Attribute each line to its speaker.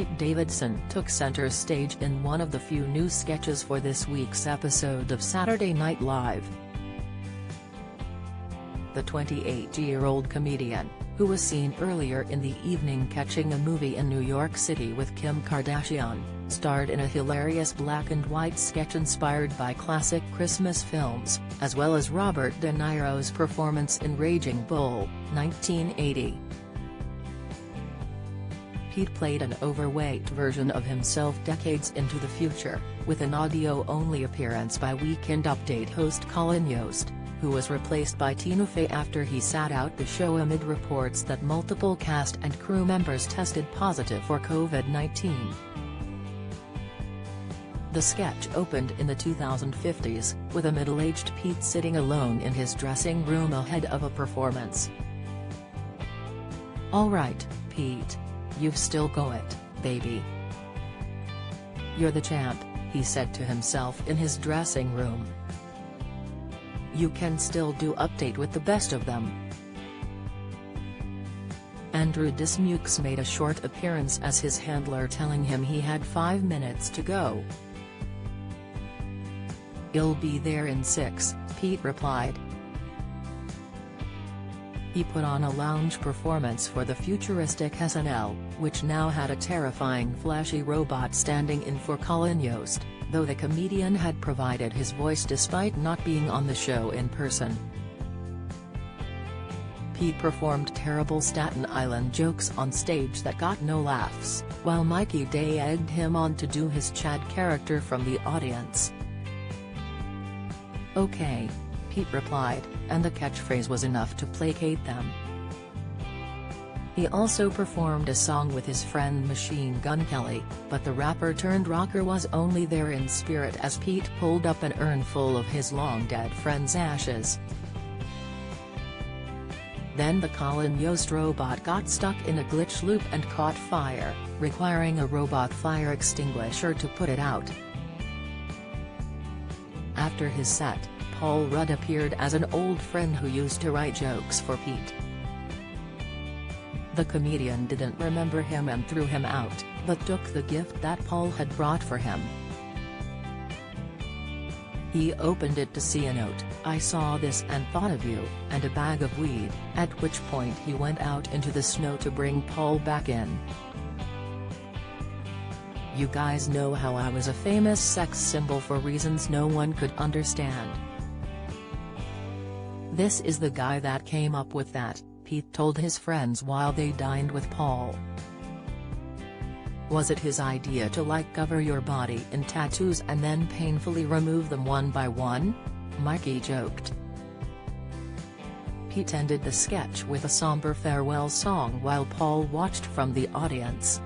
Speaker 1: Pete Davidson took center stage in one of the few new sketches for this week's episode of Saturday Night Live. The 28-year-old comedian, who was seen earlier in the evening catching a movie in New York City with Kim Kardashian, starred in a hilarious black-and-white sketch inspired by classic Christmas films, as well as Robert De Niro's performance in Raging Bull, 1980. Pete played an overweight version of himself decades into the future, with an audio-only appearance by Weekend Update host Colin Yost, who was replaced by Tina Fey after he sat out the show amid reports that multiple cast and crew members tested positive for COVID-19. The sketch opened in the 2050s, with a middle-aged Pete sitting alone in his dressing room ahead of a performance. "All right, Pete. You've still got it, baby. You're the champ," he said to himself in his dressing room. "You can still do update with the best of them." Andrew Dismukes made a short appearance as his handler, telling him he had 5 minutes to go. "I'll be there in 6, Pete replied. He put on a lounge performance for the futuristic SNL, which now had a terrifying flashy robot standing in for Colin Yost, though the comedian had provided his voice despite not being on the show in person. Pete performed terrible Staten Island jokes on stage that got no laughs, while Mikey Day egged him on to do his Chad character from the audience. "Okay," Pete replied, and the catchphrase was enough to placate them. He also performed a song with his friend Machine Gun Kelly, but the rapper-turned-rocker was only there in spirit as Pete pulled up an urn full of his long-dead friend's ashes. Then the Colin Yost robot got stuck in a glitch loop and caught fire, requiring a robot fire extinguisher to put it out. After his set, Paul Rudd appeared as an old friend who used to write jokes for Pete. The comedian didn't remember him and threw him out, but took the gift that Paul had brought for him. He opened it to see a note, "I saw this and thought of you," and a bag of weed, at which point he went out into the snow to bring Paul back in. "You guys know how I was a famous sex symbol for reasons no one could understand. This is the guy that came up with that," Pete told his friends while they dined with Paul. "Was it his idea to cover your body in tattoos and then painfully remove them one by one?" Mikey joked. Pete ended the sketch with a somber farewell song while Paul watched from the audience.